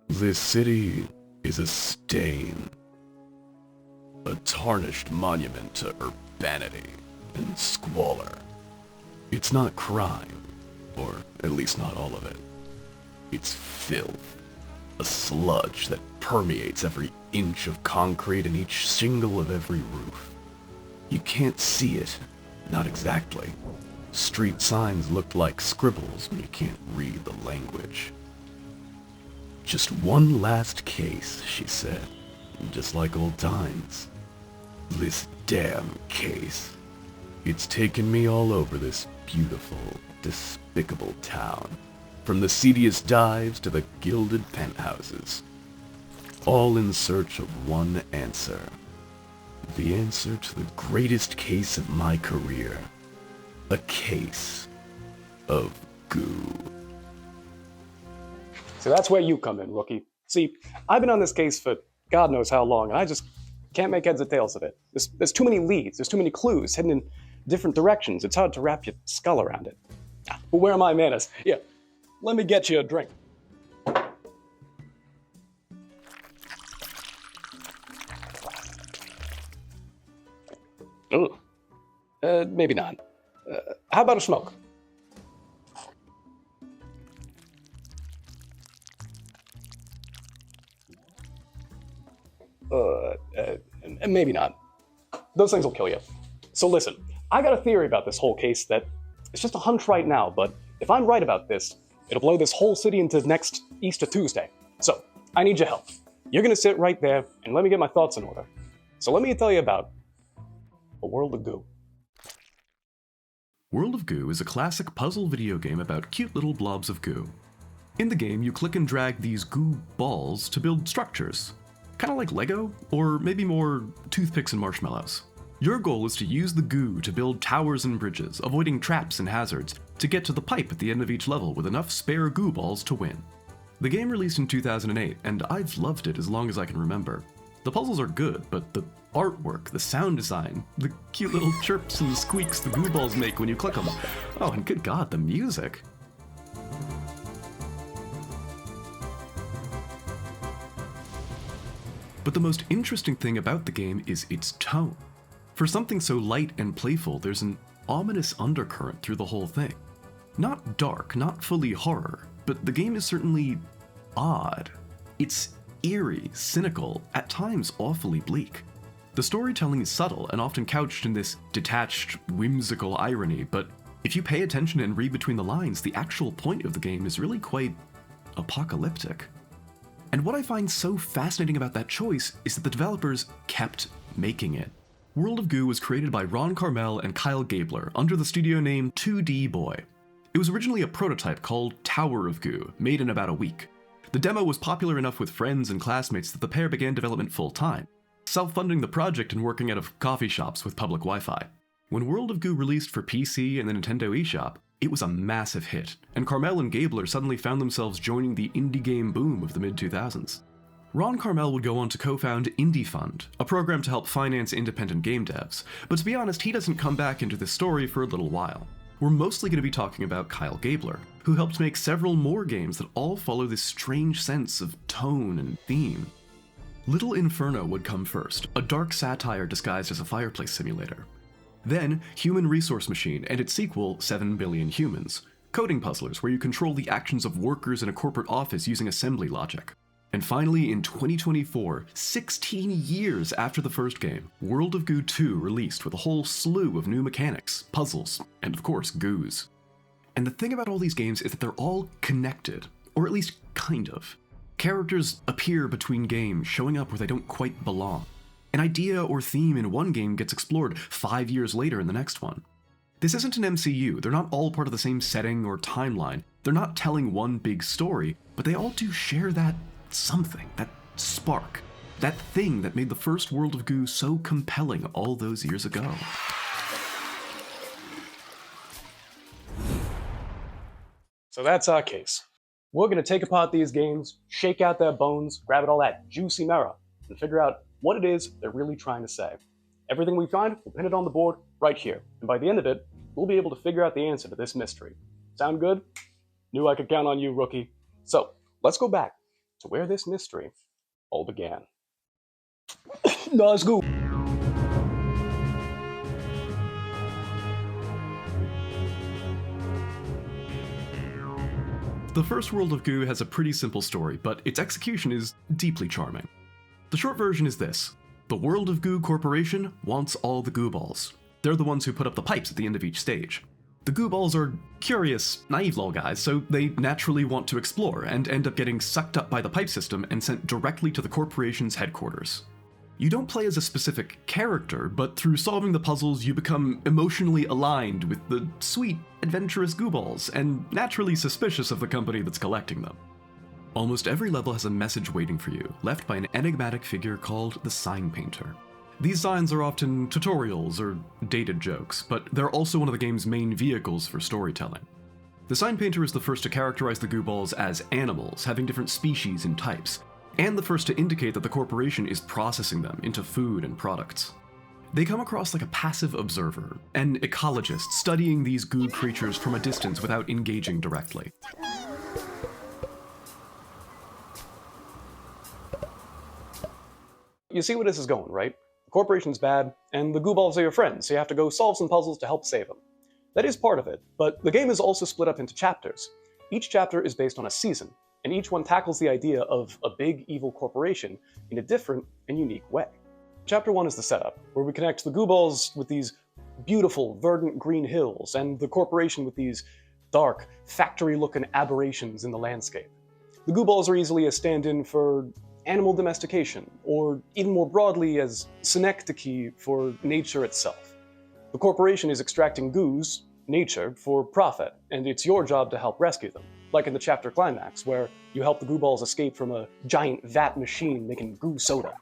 This city is a stain, a tarnished monument to urbanity and squalor. It's not crime, or at least not all of it. It's filth, a sludge that permeates every inch of concrete and each shingle of every roof. You can't see it, not exactly. Street signs look like scribbles when you can't read the language. Just one last case, she said, just like old times. This damn case. It's taken me all over this beautiful, despicable town, from the seediest dives to the gilded penthouses, all in search of one answer. The answer to the greatest case of my career. A case of goo. So that's where you come in, rookie. See, I've been on this case for God knows how long, and I just can't make heads or tails of it. There's too many leads, there's too many clues hidden in different directions. It's hard to wrap your skull around it. But where are my manners? Here, let me get you a drink. Ooh. Maybe not. How about a smoke? Maybe not. Those things will kill you. So listen, I got a theory about this whole case that it's just a hunch right now, but if I'm right about this, it'll blow this whole city into next Easter Tuesday. So, I need your help. You're gonna sit right there and let me get my thoughts in order. So let me tell you about the World of Goo. World of Goo is a classic puzzle video game about cute little blobs of goo. In the game, you click and drag these goo balls to build structures. Kinda like Lego, or maybe more toothpicks and marshmallows. Your goal is to use the goo to build towers and bridges, avoiding traps and hazards, to get to the pipe at the end of each level with enough spare goo balls to win. The game released in 2008, and I've loved it as long as I can remember. The puzzles are good, but the artwork, the sound design, the cute little chirps and squeaks the goo balls make when you click them. Oh, and good God, the music. But the most interesting thing about the game is its tone. For something so light and playful, there's an ominous undercurrent through the whole thing. Not dark, not fully horror, but the game is certainly odd. It's eerie, cynical, at times awfully bleak. The storytelling is subtle and often couched in this detached, whimsical irony, but if you pay attention and read between the lines, the actual point of the game is really quite apocalyptic. And what I find so fascinating about that choice is that the developers kept making it. World of Goo was created by Ron Carmel and Kyle Gabler under the studio name 2D Boy. It was originally a prototype called Tower of Goo, made in about a week. The demo was popular enough with friends and classmates that the pair began development full-time, self-funding the project and working out of coffee shops with public Wi-Fi. When World of Goo released for PC and the Nintendo eShop, it was a massive hit, and Carmel and Gabler suddenly found themselves joining the indie game boom of the mid-2000s. Ron Carmel would go on to co-found Indie Fund, a program to help finance independent game devs, but to be honest, he doesn't come back into this story for a little while. We're mostly going to be talking about Kyle Gabler, who helped make several more games that all follow this strange sense of tone and theme. Little Inferno would come first, a dark satire disguised as a fireplace simulator. Then, Human Resource Machine and its sequel, 7 Billion Humans, coding puzzlers where you control the actions of workers in a corporate office using assembly logic. And finally, in 2024, 16 years after the first game, World of Goo 2 released with a whole slew of new mechanics, puzzles, and of course, goos. And the thing about all these games is that they're all connected, or at least kind of. Characters appear between games, showing up where they don't quite belong. An idea or theme in one game gets explored 5 years later in the next one. This isn't an MCU, they're not all part of the same setting or timeline, they're not telling one big story, but they all do share that something, that spark, that thing that made the first World of Goo so compelling all those years ago. So that's our case. We're gonna take apart these games, shake out their bones, grab at all that juicy marrow, and figure out what it is they're really trying to say. Everything we find, we'll pin it on the board right here, and by the end of it, we'll be able to figure out the answer to this mystery. Sound good? Knew I could count on you, rookie. So, let's go back to where this mystery all began. Nazgul. The first World of Goo has a pretty simple story, but its execution is deeply charming. The short version is this. The World of Goo Corporation wants all the goo balls. They're the ones who put up the pipes at the end of each stage. The goo balls are curious, naive little guys, so they naturally want to explore and end up getting sucked up by the pipe system and sent directly to the corporation's headquarters. You don't play as a specific character, but through solving the puzzles you become emotionally aligned with the sweet, adventurous goo balls, and naturally suspicious of the company that's collecting them. Almost every level has a message waiting for you, left by an enigmatic figure called the Sign Painter. These signs are often tutorials or dated jokes, but they're also one of the game's main vehicles for storytelling. The Sign Painter is the first to characterize the goo balls as animals, having different species and types, and the first to indicate that the corporation is processing them into food and products. They come across like a passive observer, an ecologist studying these goo creatures from a distance without engaging directly. You see where this is going, right? The corporation's bad, and the goo balls are your friends, so you have to go solve some puzzles to help save them. That is part of it, but the game is also split up into chapters. Each chapter is based on a season, and each one tackles the idea of a big evil corporation in a different and unique way. Chapter 1 is the setup, where we connect the goo balls with these beautiful, verdant green hills, and the corporation with these dark, factory-looking aberrations in the landscape. The goo balls are easily a stand-in for animal domestication, or even more broadly as synecdoche for nature itself. The corporation is extracting goos, nature, for profit, and it's your job to help rescue them. Like in the chapter climax, where you help the goo balls escape from a giant vat machine making goo soda.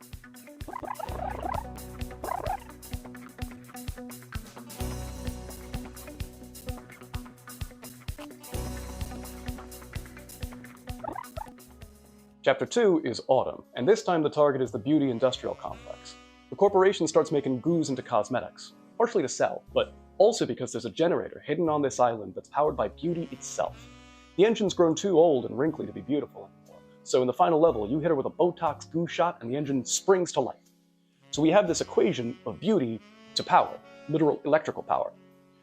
Chapter 2 is Autumn, and this time the target is the Beauty Industrial Complex. The corporation starts making goos into cosmetics, partially to sell, but also because there's a generator hidden on this island that's powered by beauty itself. The engine's grown too old and wrinkly to be beautiful anymore, so in the final level you hit her with a Botox goo shot and the engine springs to life. So we have this equation of beauty to power, literal electrical power.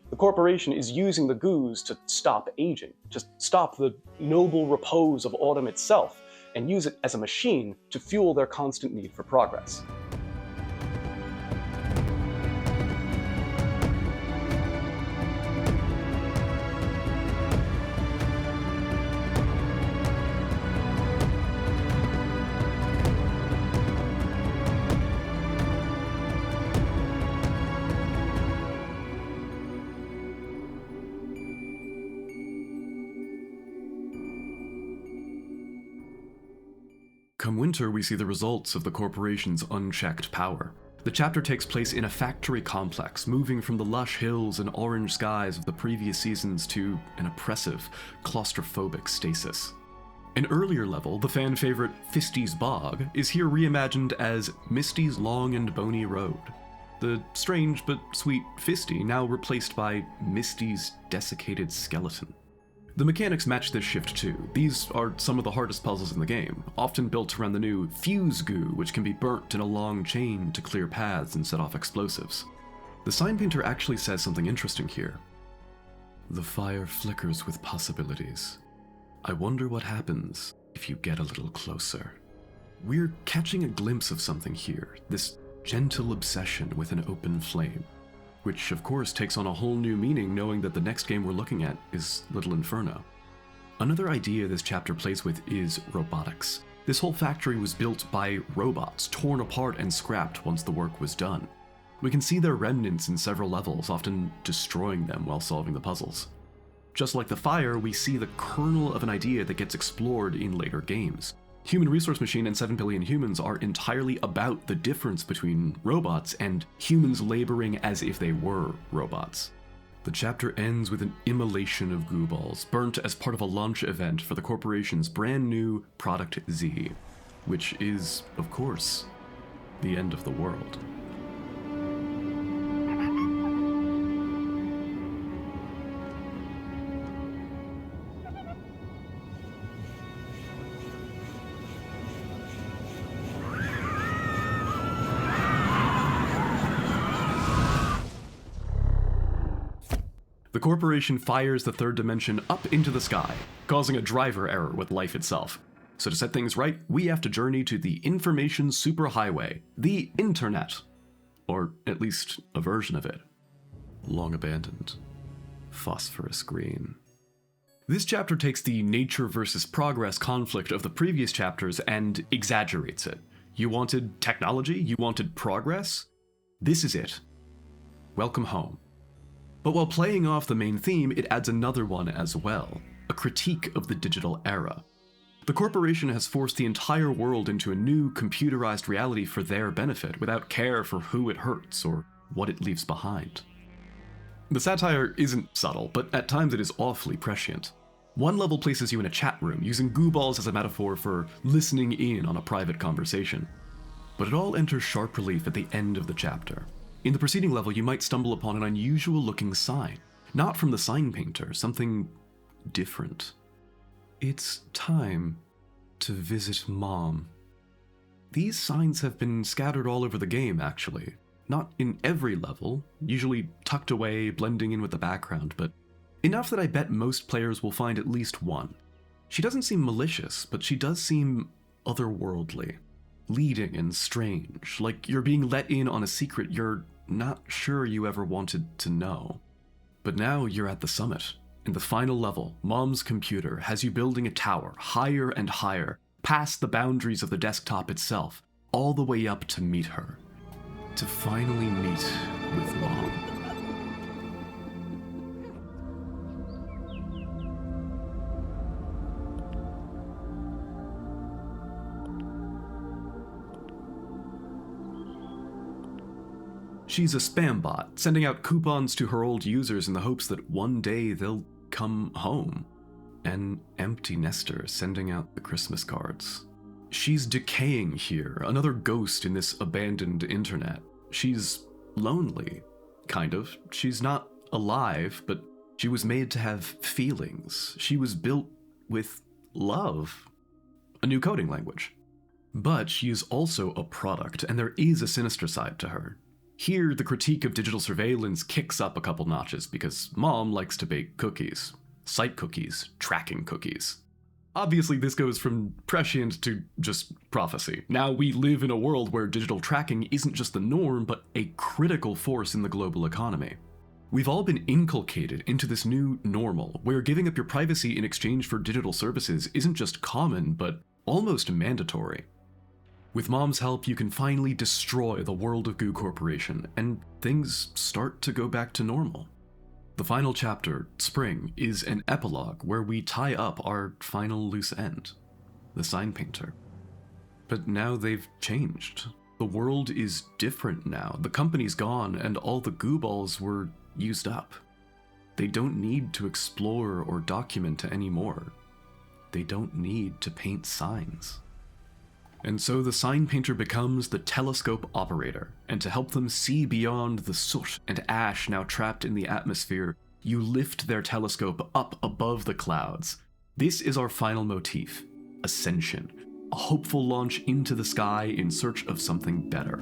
The corporation is using the goos to stop aging, to stop the noble repose of Autumn itself, and use it as a machine to fuel their constant need for progress. Come winter, we see the results of the corporation's unchecked power. The chapter takes place in a factory complex, moving from the lush hills and orange skies of the previous seasons to an oppressive, claustrophobic stasis. An earlier level, the fan favorite Fisty's Bog, is here reimagined as Misty's Long and Bony Road. The strange but sweet Fisty now replaced by Misty's desiccated skeleton. The mechanics match this shift too. These are some of the hardest puzzles in the game, often built around the new fuse goo, which can be burnt in a long chain to clear paths and set off explosives. The Sign Painter actually says something interesting here. The fire flickers with possibilities. I wonder what happens if you get a little closer. We're catching a glimpse of something here, this gentle obsession with an open flame. Which of course takes on a whole new meaning knowing that the next game we're looking at is Little Inferno. Another idea this chapter plays with is robotics. This whole factory was built by robots, torn apart and scrapped once the work was done. We can see their remnants in several levels, often destroying them while solving the puzzles. Just like the fire, we see the kernel of an idea that gets explored in later games. Human Resource Machine and 7 Billion Humans are entirely about the difference between robots and humans laboring as if they were robots. The chapter ends with an immolation of goo balls, burnt as part of a launch event for the corporation's brand new Product Z, which is, of course, the end of the world. The corporation fires the third dimension up into the sky, causing a driver error with life itself. So to set things right, we have to journey to the information superhighway, the internet. Or at least a version of it. Long abandoned. Phosphorus green. This chapter takes the nature versus progress conflict of the previous chapters and exaggerates it. You wanted technology? You wanted progress? This is it. Welcome home. But while playing off the main theme, it adds another one as well, a critique of the digital era. The corporation has forced the entire world into a new computerized reality for their benefit, without care for who it hurts or what it leaves behind. The satire isn't subtle, but at times it is awfully prescient. One level places you in a chat room, using goo balls as a metaphor for listening in on a private conversation. But it all enters sharp relief at the end of the chapter. In the preceding level, you might stumble upon an unusual-looking sign. Not from the sign painter, something different. It's time to visit Mom. These signs have been scattered all over the game, actually. Not in every level, usually tucked away, blending in with the background, but enough that I bet most players will find at least one. She doesn't seem malicious, but she does seem otherworldly. Leading and strange, like you're being let in on a secret you're not sure you ever wanted to know. But now you're at the summit. In the final level, Mom's computer has you building a tower higher and higher, past the boundaries of the desktop itself, all the way up to meet her. To finally meet with Mom. She's a spam bot, sending out coupons to her old users in the hopes that one day they'll come home. An empty nester sending out the Christmas cards. She's decaying here, another ghost in this abandoned internet. She's lonely, kind of. She's not alive, but she was made to have feelings. She was built with love. A new coding language. But she is also a product, and there is a sinister side to her. Here, the critique of digital surveillance kicks up a couple notches because Mom likes to bake cookies. Site cookies, tracking cookies. Obviously, this goes from prescient to just prophecy. Now we live in a world where digital tracking isn't just the norm, but a critical force in the global economy. We've all been inculcated into this new normal, where giving up your privacy in exchange for digital services isn't just common, but almost mandatory. With Mom's help, you can finally destroy the World of Goo Corporation, and things start to go back to normal. The final chapter, Spring, is an epilogue where we tie up our final loose end, the sign painter. But now they've changed. The world is different now. The company's gone, and all the goo balls were used up. They don't need to explore or document anymore. They don't need to paint signs. And so the sign painter becomes the telescope operator, and to help them see beyond the soot and ash now trapped in the atmosphere, you lift their telescope up above the clouds. This is our final motif, ascension, a hopeful launch into the sky in search of something better.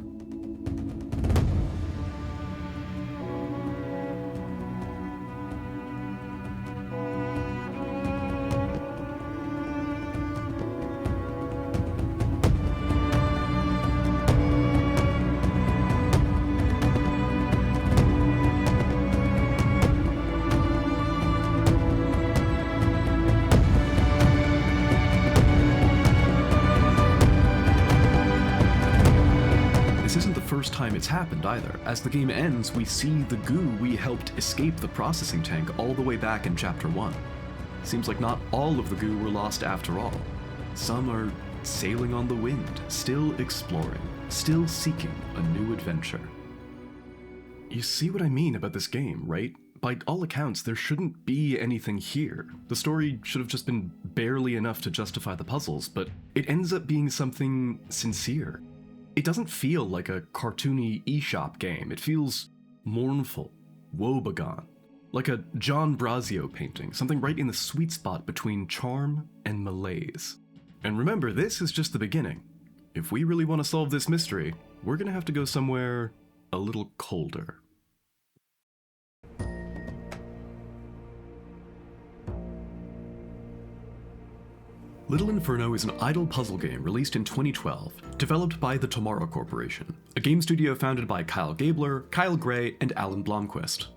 First time it's happened either. As the game ends, we see the goo we helped escape the processing tank all the way back in Chapter 1. Seems like not all of the goo were lost after all. Some are sailing on the wind, still exploring, still seeking a new adventure. You see what I mean about this game, right? By all accounts, there shouldn't be anything here. The story should have just been barely enough to justify the puzzles, but it ends up being something sincere. It doesn't feel like a cartoony eShop game. It feels mournful, woebegone, like a John Brazio painting, something right in the sweet spot between charm and malaise. And remember, this is just the beginning. If we really want to solve this mystery, we're gonna have to go somewhere a little colder. Little Inferno is an idle puzzle game released in 2012, developed by the Tomorrow Corporation, a game studio founded by Kyle Gabler, Kyle Gray, and Alan Blomquist.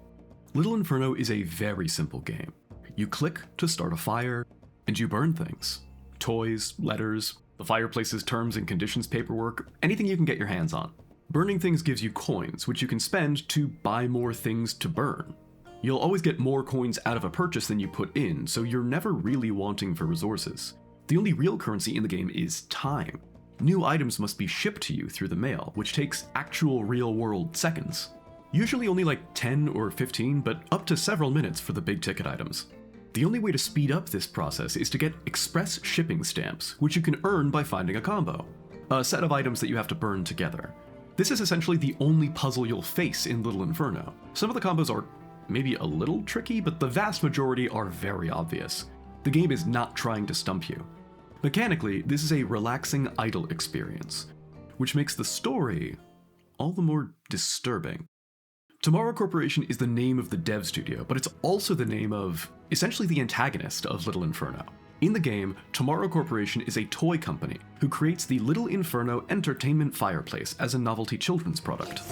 Little Inferno is a very simple game. You click to start a fire, and you burn things. Toys, letters, the fireplace's terms and conditions paperwork, anything you can get your hands on. Burning things gives you coins, which you can spend to buy more things to burn. You'll always get more coins out of a purchase than you put in, so you're never really wanting for resources. The only real currency in the game is time. New items must be shipped to you through the mail, which takes actual real-world seconds. Usually only like 10 or 15, but up to several minutes for the big ticket items. The only way to speed up this process is to get express shipping stamps, which you can earn by finding a combo, a set of items that you have to burn together. This is essentially the only puzzle you'll face in Little Inferno. Some of the combos are maybe a little tricky, but the vast majority are very obvious. The game is not trying to stump you. Mechanically, this is a relaxing idle experience, which makes the story all the more disturbing. Tomorrow Corporation is the name of the dev studio, but it's also the name of essentially the antagonist of Little Inferno. In the game, Tomorrow Corporation is a toy company who creates the Little Inferno entertainment fireplace as a novelty children's product.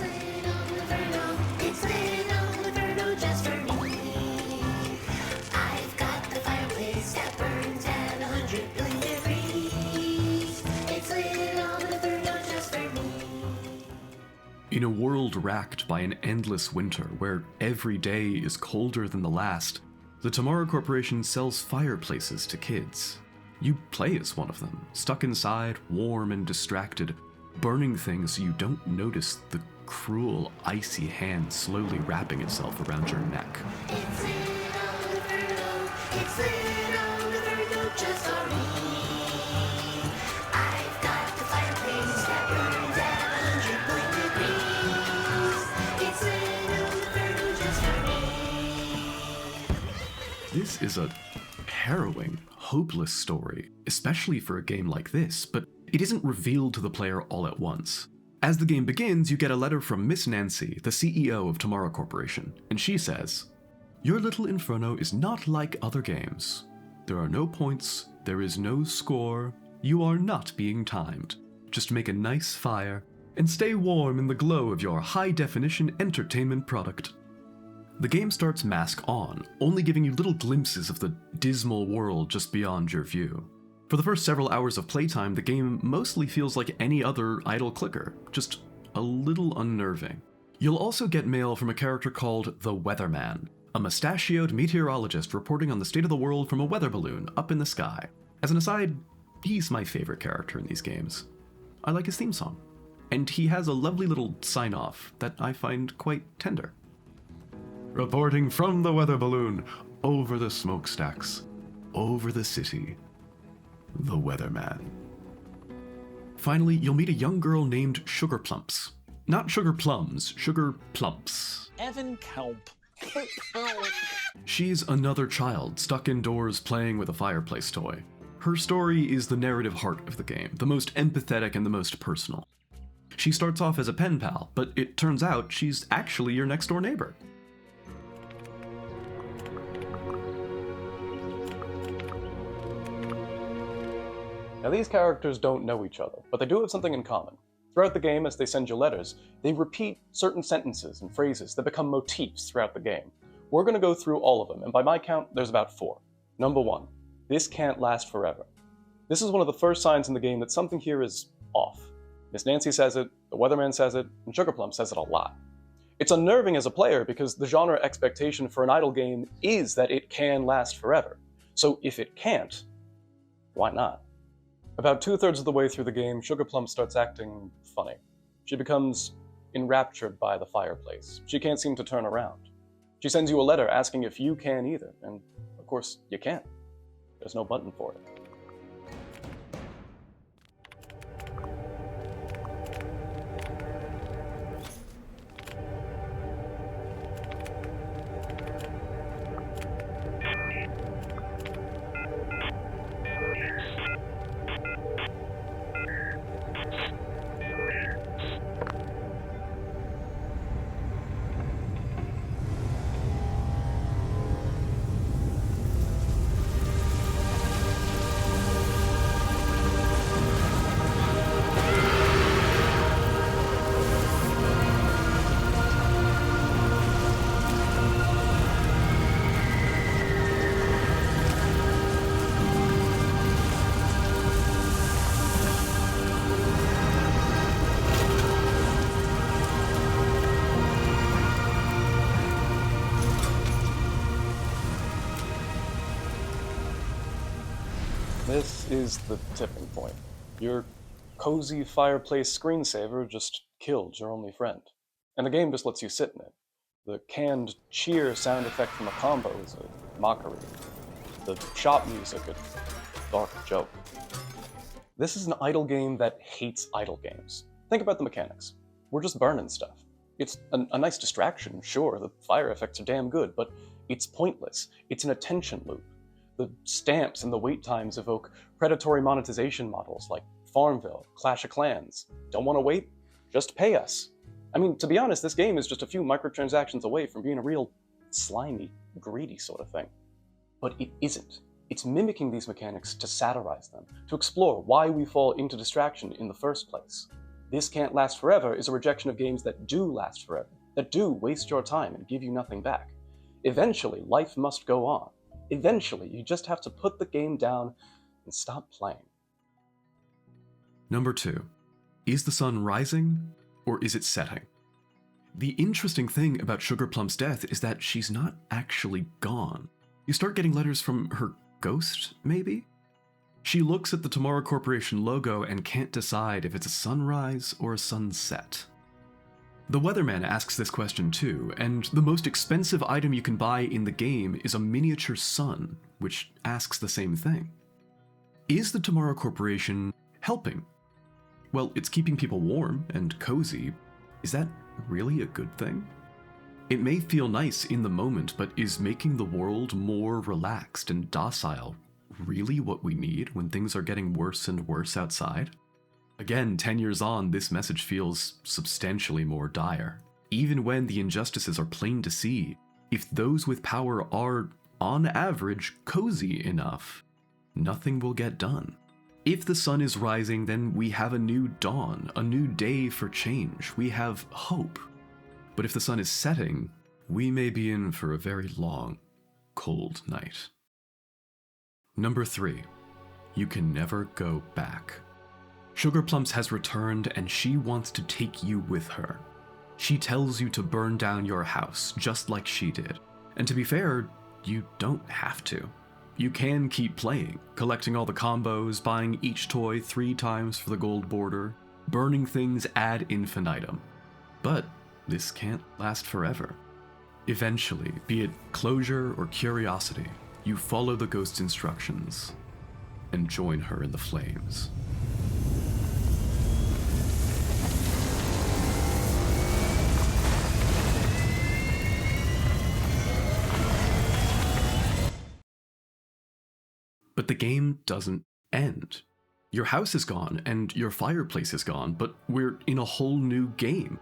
In a world racked by an endless winter where every day is colder than the last, the Tomorrow Corporation sells fireplaces to kids. You play as one of them, stuck inside, warm and distracted, burning things so you don't notice the cruel, icy hand slowly wrapping itself around your neck. It's Little Inferno just for me. I've got the fireplace that burns at 100 degrees. It's Little Inferno just for me. This is a harrowing, hopeless story, especially for a game like this, but it isn't revealed to the player all at once. As the game begins, you get a letter from Miss Nancy, the CEO of Tomorrow Corporation, and she says, "Your Little Inferno is not like other games. There are no points, there is no score, you are not being timed. Just make a nice fire, and stay warm in the glow of your high-definition entertainment product." The game starts mask on, only giving you little glimpses of the dismal world just beyond your view. For the first several hours of playtime, the game mostly feels like any other idle clicker, just a little unnerving. You'll also get mail from a character called the Weatherman, a mustachioed meteorologist reporting on the state of the world from a weather balloon up in the sky. As an aside, he's my favorite character in these games. I like his theme song, and he has a lovely little sign-off that I find quite tender. Reporting from the weather balloon, over the smokestacks, over the city, the Weatherman. Finally, you'll meet a young girl named Sugar Plumps. Not Sugar Plums, Sugar Plumps. Evan Kelp. She's another child stuck indoors playing with a fireplace toy. Her story is the narrative heart of the game, the most empathetic and the most personal. She starts off as a pen pal, but it turns out she's actually your next door neighbor. Now these characters don't know each other, but they do have something in common. Throughout the game, as they send you letters, they repeat certain sentences and phrases that become motifs throughout the game. We're going to go through all of them, and by my count, there's about 4. Number 1, this can't last forever. This is one of the first signs in the game that something here is off. Miss Nancy says it, the Weatherman says it, and Sugar Plum says it a lot. It's unnerving as a player because the genre expectation for an idle game is that it can last forever. So if it can't, why not? About 2/3 of the way through the game, Sugar Plum starts acting funny. She becomes enraptured by the fireplace. She can't seem to turn around. She sends you a letter asking if you can either, and of course, you can't. There's no button for it. is the tipping point. Your cozy fireplace screensaver just killed your only friend. And the game just lets you sit in it. The canned cheer sound effect from a combo is a mockery. The shop music, a dark joke. This is an idle game that hates idle games. Think about the mechanics. We're just burning stuff. It's a nice distraction, sure, the fire effects are damn good, but it's pointless. It's an attention loop. The stamps and the wait times evoke predatory monetization models like Farmville, Clash of Clans. Don't want to wait? Just pay us. I mean, to be honest, this game is just a few microtransactions away from being a real slimy, greedy sort of thing. But it isn't. It's mimicking these mechanics to satirize them, to explore why we fall into distraction in the first place. This Can't Last Forever is a rejection of games that do last forever, that do waste your time and give you nothing back. Eventually, life must go on. Eventually, you just have to put the game down and stop playing. Number 2. Is the sun rising, or is it setting? The interesting thing about Sugar Plum's death is that she's not actually gone. You start getting letters from her ghost, maybe? She looks at the Tomorrow Corporation logo and can't decide if it's a sunrise or a sunset. The weatherman asks this question too, and the most expensive item you can buy in the game is a miniature sun, which asks the same thing. Is the Tomorrow Corporation helping? Well, it's keeping people warm and cozy. Is that really a good thing? It may feel nice in the moment, but is making the world more relaxed and docile really what we need when things are getting worse and worse outside? Again, 10 years on, this message feels substantially more dire. Even when the injustices are plain to see, if those with power are, on average, cozy enough, nothing will get done. If the sun is rising, then we have a new dawn, a new day for change. We have hope. But if the sun is setting, we may be in for a very long, cold night. Number 3. You can never go back. Sugar Plums has returned and she wants to take you with her. She tells you to burn down your house, just like she did. And to be fair, you don't have to. You can keep playing, collecting all the combos, buying each toy 3 times for the gold border, burning things ad infinitum. But this can't last forever. Eventually, be it closure or curiosity, you follow the ghost's instructions and join her in the flames. But the game doesn't end. Your house is gone and your fireplace is gone, but we're in a whole new game.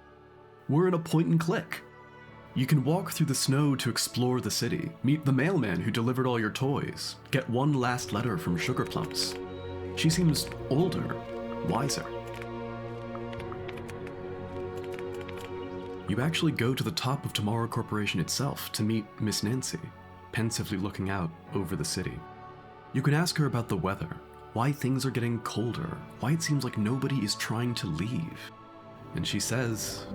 We're in a point and click. You can walk through the snow to explore the city, meet the mailman who delivered all your toys, get one last letter from Sugar Plums. She seems older, wiser. You actually go to the top of Tomorrow Corporation itself to meet Miss Nancy, pensively looking out over the city. You can ask her about the weather, why things are getting colder, why it seems like nobody is trying to leave. And she says,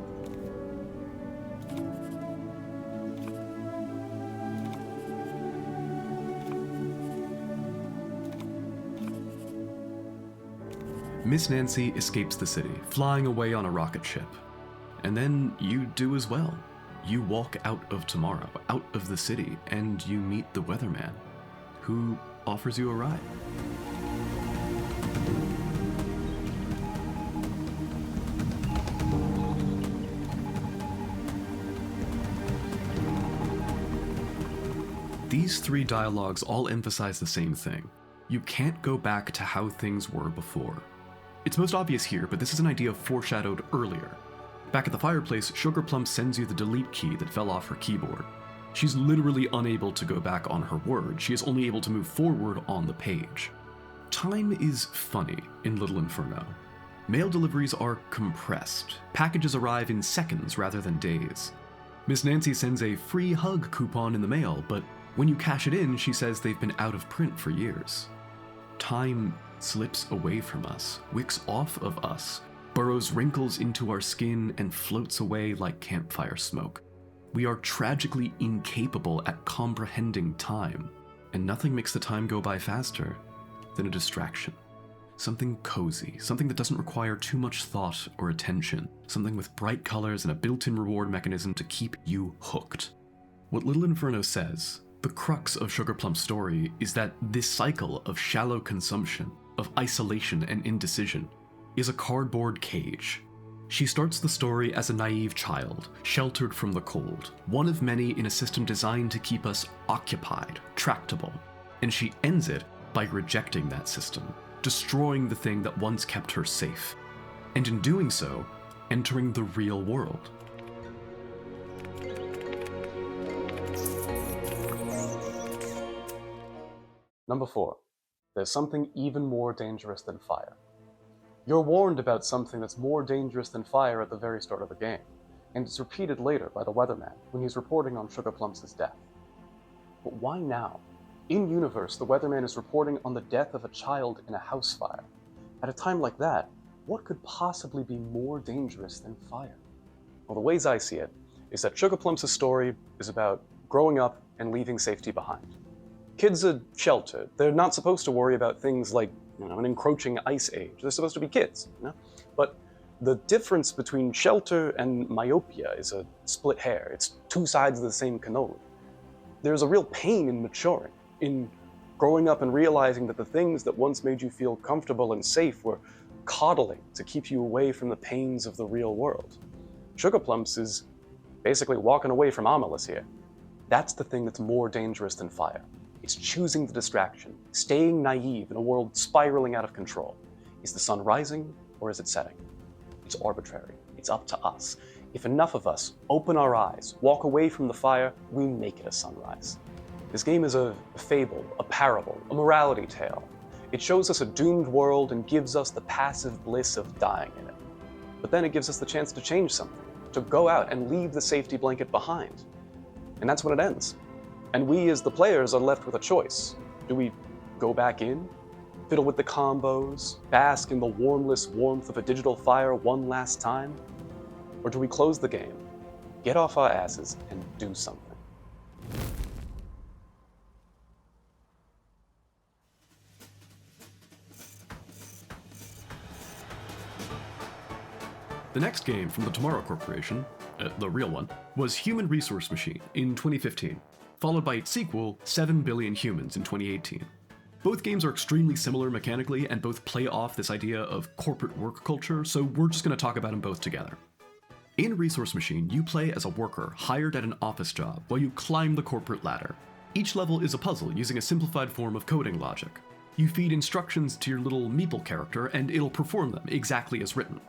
Miss Nancy escapes the city, flying away on a rocket ship. And then you do as well. You walk out of tomorrow, out of the city, and you meet the weatherman, who offers you a ride. These 3 dialogues all emphasize the same thing. You can't go back to how things were before. It's most obvious here, but this is an idea foreshadowed earlier. Back at the fireplace, Sugar Plum sends you the delete key that fell off her keyboard. She's literally unable to go back on her word. She is only able to move forward on the page. Time is funny in Little Inferno. Mail deliveries are compressed. Packages arrive in seconds rather than days. Miss Nancy sends a free hug coupon in the mail, but when you cash it in, she says they've been out of print for years. Time slips away from us, wicks off of us, burrows wrinkles into our skin, and floats away like campfire smoke. We are tragically incapable at comprehending time, and nothing makes the time go by faster than a distraction. Something cozy, something that doesn't require too much thought or attention, something with bright colors and a built-in reward mechanism to keep you hooked. What Little Inferno says, the crux of Sugar Plump's story, is that this cycle of shallow consumption, of isolation and indecision, is a cardboard cage. She starts the story as a naive child, sheltered from the cold, one of many in a system designed to keep us occupied, tractable, and she ends it by rejecting that system, destroying the thing that once kept her safe, and in doing so, entering the real world. Number 4. There's something even more dangerous than fire. You're warned about something that's more dangerous than fire at the very start of the game, and it's repeated later by the weatherman when he's reporting on Sugar Plump's death. But why now? In-universe, the weatherman is reporting on the death of a child in a house fire. At a time like that, what could possibly be more dangerous than fire? Well, the ways I see it is that Sugar Plump's story is about growing up and leaving safety behind. Kids are sheltered. They're not supposed to worry about things like, an encroaching ice age. They're supposed to be kids, But the difference between shelter and myopia is a split hair. It's two sides of the same cannoli. There's a real pain in maturing, in growing up and realizing that the things that once made you feel comfortable and safe were coddling to keep you away from the pains of the real world. Sugar Plumps is basically walking away from Amalus here. That's the thing that's more dangerous than fire. It's choosing the distraction, staying naive in a world spiraling out of control. Is the sun rising or is it setting? It's arbitrary. It's up to us. If enough of us open our eyes, walk away from the fire, we make it a sunrise. This game is a fable, a parable, a morality tale. It shows us a doomed world and gives us the passive bliss of dying in it. But then it gives us the chance to change something, to go out and leave the safety blanket behind. And that's when it ends. And we as the players are left with a choice. Do we go back in, fiddle with the combos, bask in the warmless warmth of a digital fire one last time? Or do we close the game, get off our asses, and do something? The next game from the Tomorrow Corporation, the real one, was Human Resource Machine in 2015, followed by its sequel, 7 Billion Humans in 2018. Both games are extremely similar mechanically and both play off this idea of corporate work culture, so we're just going to talk about them both together. In Resource Machine, you play as a worker hired at an office job while you climb the corporate ladder. Each level is a puzzle using a simplified form of coding logic. You feed instructions to your little meeple character and it'll perform them exactly as written.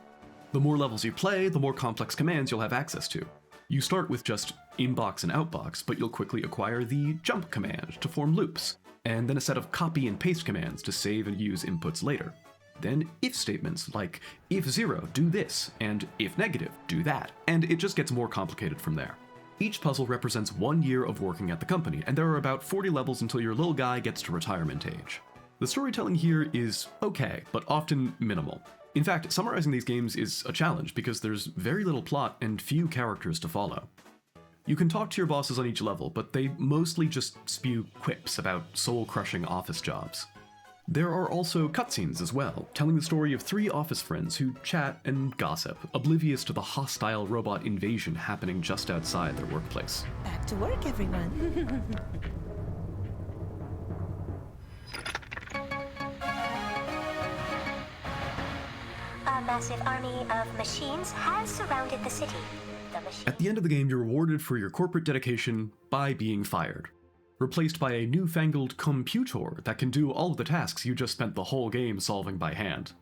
The more levels you play, the more complex commands you'll have access to. You start with just inbox and outbox, but you'll quickly acquire the jump command to form loops, and then a set of copy and paste commands to save and use inputs later. Then if statements like if 0, do this, and if negative, do that, and it just gets more complicated from there. Each puzzle represents 1 year of working at the company, and there are about 40 levels until your little guy gets to retirement age. The storytelling here is okay, but often minimal. In fact, summarizing these games is a challenge because there's very little plot and few characters to follow. You can talk to your bosses on each level, but they mostly just spew quips about soul-crushing office jobs. There are also cutscenes as well, telling the story of 3 office friends who chat and gossip, oblivious to the hostile robot invasion happening just outside their workplace. Back to work, everyone. A massive army of machines has surrounded the city. At the end of the game, you're rewarded for your corporate dedication by being fired, replaced by a newfangled computer that can do all of the tasks you just spent the whole game solving by hand.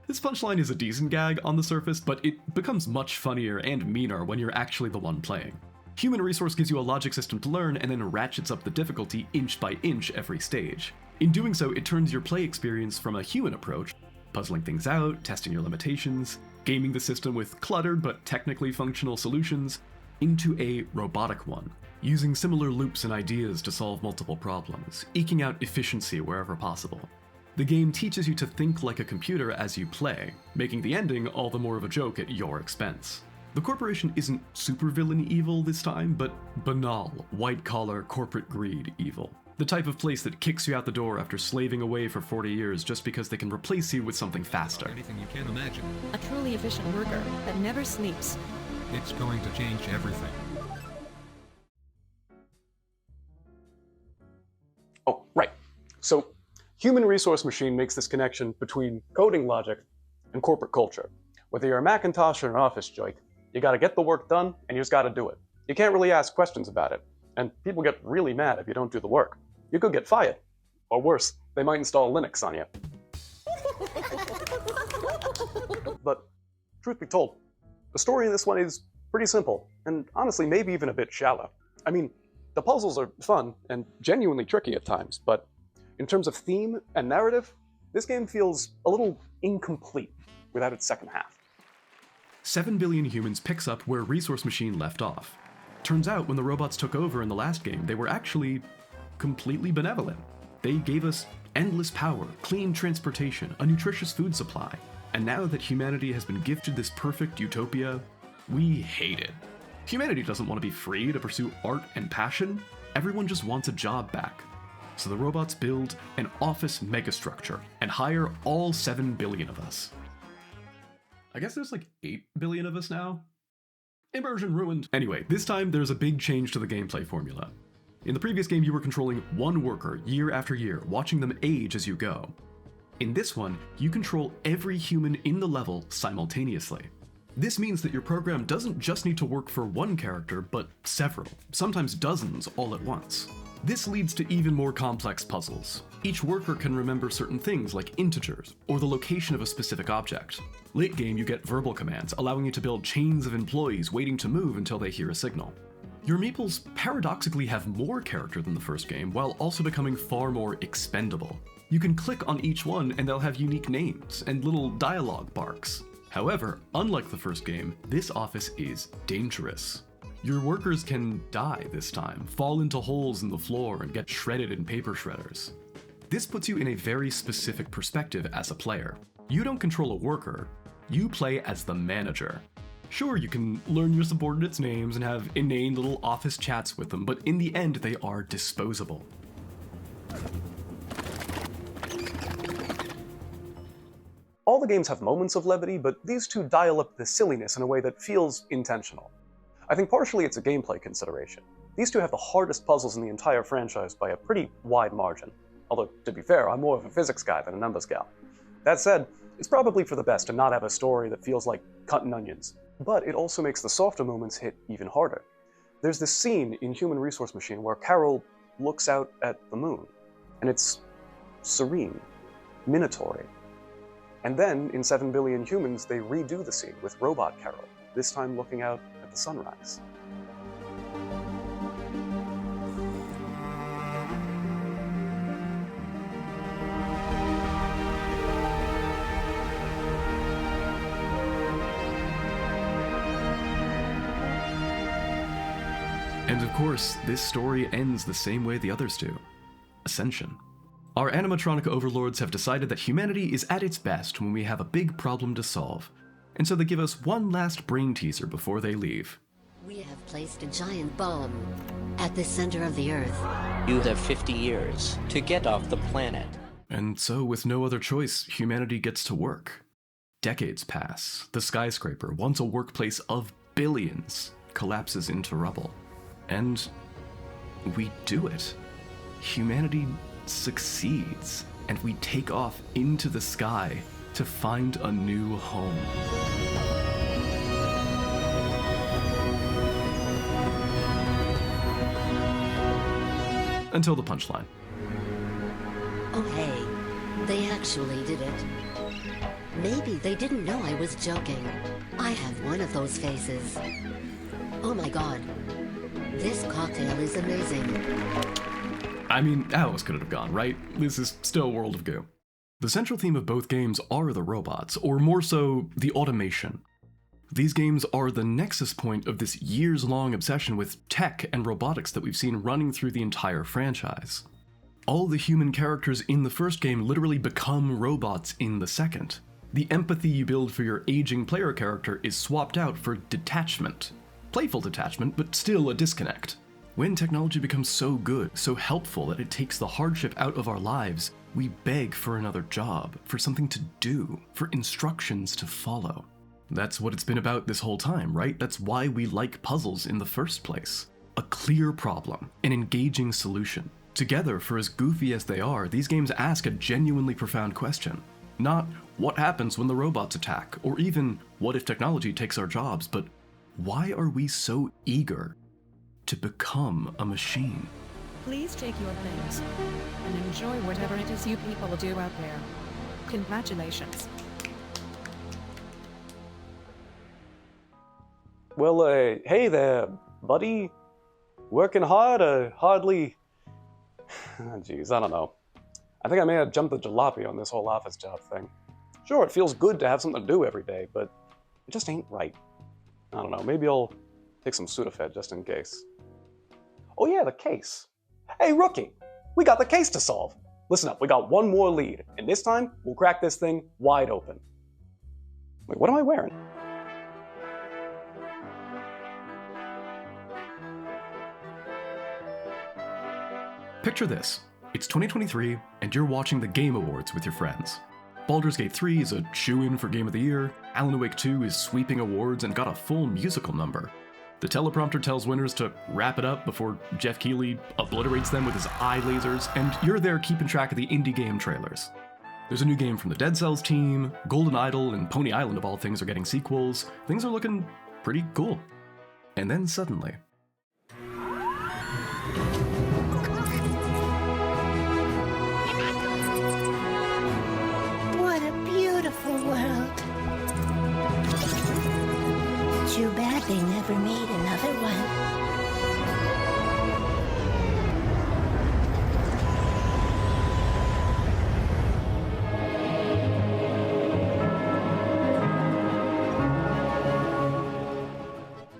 This punchline is a decent gag on the surface, but it becomes much funnier and meaner when you're actually the one playing. Human Resource gives you a logic system to learn and then ratchets up the difficulty inch by inch every stage. In doing so, it turns your play experience from a human approach, puzzling things out, testing your limitations, gaming the system with cluttered but technically functional solutions, into a robotic one, using similar loops and ideas to solve multiple problems, eking out efficiency wherever possible. The game teaches you to think like a computer as you play, making the ending all the more of a joke at your expense. The corporation isn't supervillain evil this time, but banal, white-collar corporate greed evil. The type of place that kicks you out the door after slaving away for 40 years just because they can replace you with something faster. Anything you can imagine. A truly efficient worker that never sleeps. It's going to change everything. Oh, right. So, human resource machine makes this connection between coding logic and corporate culture. Whether you're a Macintosh or an office joke, you gotta get the work done, and you just gotta do it. You can't really ask questions about it, and people get really mad if you don't do the work. You could get fired. Or worse, they might install Linux on you. But, truth be told, the story in this one is pretty simple, and honestly maybe even a bit shallow. I mean, the puzzles are fun and genuinely tricky at times, but in terms of theme and narrative, this game feels a little incomplete without its second half. 7 Billion Humans picks up where Resource Machine left off. Turns out when the robots took over in the last game, they were actually completely benevolent. They gave us endless power, clean transportation, a nutritious food supply. And now that humanity has been gifted this perfect utopia, we hate it. Humanity doesn't want to be free to pursue art and passion. Everyone just wants a job back. So the robots build an office megastructure and hire all 7 billion of us. I guess there's like 8 billion of us now? Immersion ruined. Anyway, this time there's a big change to the gameplay formula. In the previous game, you were controlling one worker year after year, watching them age as you go. In this one, you control every human in the level simultaneously. This means that your program doesn't just need to work for one character, but several, sometimes dozens all at once. This leads to even more complex puzzles. Each worker can remember certain things like integers, or the location of a specific object. Late game, you get verbal commands, allowing you to build chains of employees waiting to move until they hear a signal. Your meeples paradoxically have more character than the first game, while also becoming far more expendable. You can click on each one and they'll have unique names and little dialogue barks. However, unlike the first game, this office is dangerous. Your workers can die this time, fall into holes in the floor, and get shredded in paper shredders. This puts you in a very specific perspective as a player. You don't control a worker, you play as the manager. Sure, you can learn your subordinates' names and have inane little office chats with them, but in the end, they are disposable. All the games have moments of levity, but these two dial up the silliness in a way that feels intentional. I think partially it's a gameplay consideration. These two have the hardest puzzles in the entire franchise by a pretty wide margin. Although, to be fair, I'm more of a physics guy than a numbers gal. That said, it's probably for the best to not have a story that feels like cutting onions. But it also makes the softer moments hit even harder. There's this scene in Human Resource Machine where Carol looks out at the moon, and it's serene, minatory. And then, in 7 Billion Humans, they redo the scene with Robot Carol, this time looking out at the sunrise. And of course, this story ends the same way the others do. Ascension. Our animatronic overlords have decided that humanity is at its best when we have a big problem to solve, and so they give us one last brain teaser before they leave. We have placed a giant bomb at the center of the Earth. You have 50 years to get off the planet. And so, with no other choice, humanity gets to work. Decades pass. The skyscraper, once a workplace of billions, collapses into rubble. And we do it. Humanity succeeds, and we take off into the sky to find a new home. Until the punchline. Oh hey, they actually did it. Maybe they didn't know I was joking. I have one of those faces. Oh my god. This cocktail is amazing. I mean, how else could it have gone, right? This is still World of Goo. The central theme of both games are the robots, or more so, the automation. These games are the nexus point of this years-long obsession with tech and robotics that we've seen running through the entire franchise. All the human characters in the first game literally become robots in the second. The empathy you build for your aging player character is swapped out for detachment. Playful detachment, but still a disconnect. When technology becomes so good, so helpful that it takes the hardship out of our lives, we beg for another job, for something to do, for instructions to follow. That's what it's been about this whole time, right? That's why we like puzzles in the first place. A clear problem, an engaging solution. Together, for as goofy as they are, these games ask a genuinely profound question. Not what happens when the robots attack, or even what if technology takes our jobs, but why are we so eager to become a machine? Please take your things and enjoy whatever it is you people do out there. Congratulations. Well, hey there, buddy. Working hard or hardly? Jeez, I don't know. I think I may have jumped the jalopy on this whole office job thing. Sure, it feels good to have something to do every day, but it just ain't right. I don't know, maybe I'll take some Sudafed just in case. Oh yeah, the case. Hey, rookie, we got the case to solve. Listen up, we got one more lead, and this time, we'll crack this thing wide open. Wait, what am I wearing? Picture this. It's 2023, and you're watching the Game Awards with your friends. Baldur's Gate 3 is a shoo-in for Game of the Year, Alan Wake 2 is sweeping awards and got a full musical number. The teleprompter tells winners to wrap it up before Jeff Keighley obliterates them with his eye lasers, and you're there keeping track of the indie game trailers. There's a new game from the Dead Cells team, Golden Idol and Pony Island of all things are getting sequels, things are looking pretty cool. And then suddenly... What a beautiful world. Too bad they never made another one.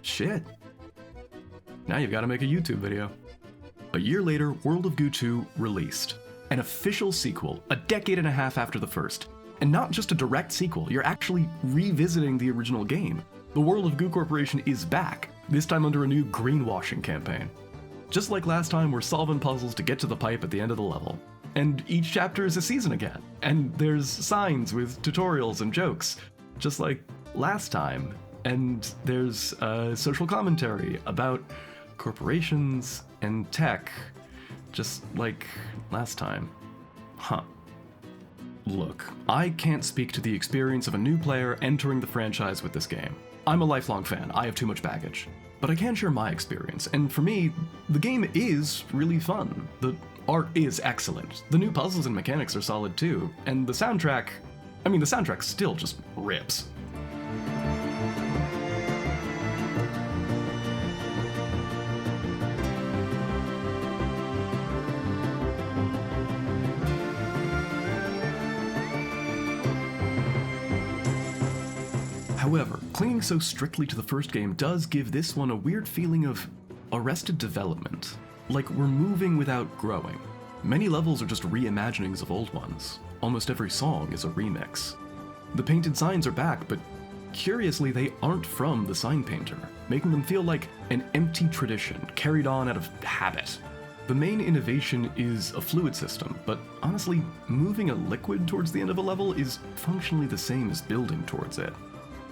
Shit. Now you've got to make a YouTube video. A year later, World of Goo 2 released. An official sequel, a decade and a half after the first. And not just a direct sequel, you're actually revisiting the original game. The World of Goo Corporation is back, this time under a new greenwashing campaign. Just like last time, we're solving puzzles to get to the pipe at the end of the level. And each chapter is a season again. And there's signs with tutorials and jokes, just like last time. And there's social commentary about corporations and tech, just like last time. Huh. Look, I can't speak to the experience of a new player entering the franchise with this game. I'm a lifelong fan, I have too much baggage. But I can share my experience, and for me, the game is really fun. The art is excellent, the new puzzles and mechanics are solid too, and the soundtrack, the soundtrack still just rips. However, clinging so strictly to the first game does give this one a weird feeling of arrested development, like we're moving without growing. Many levels are just reimaginings of old ones. Almost every song is a remix. The painted signs are back, but curiously they aren't from the sign painter, making them feel like an empty tradition carried on out of habit. The main innovation is a fluid system, but honestly, moving a liquid towards the end of a level is functionally the same as building towards it.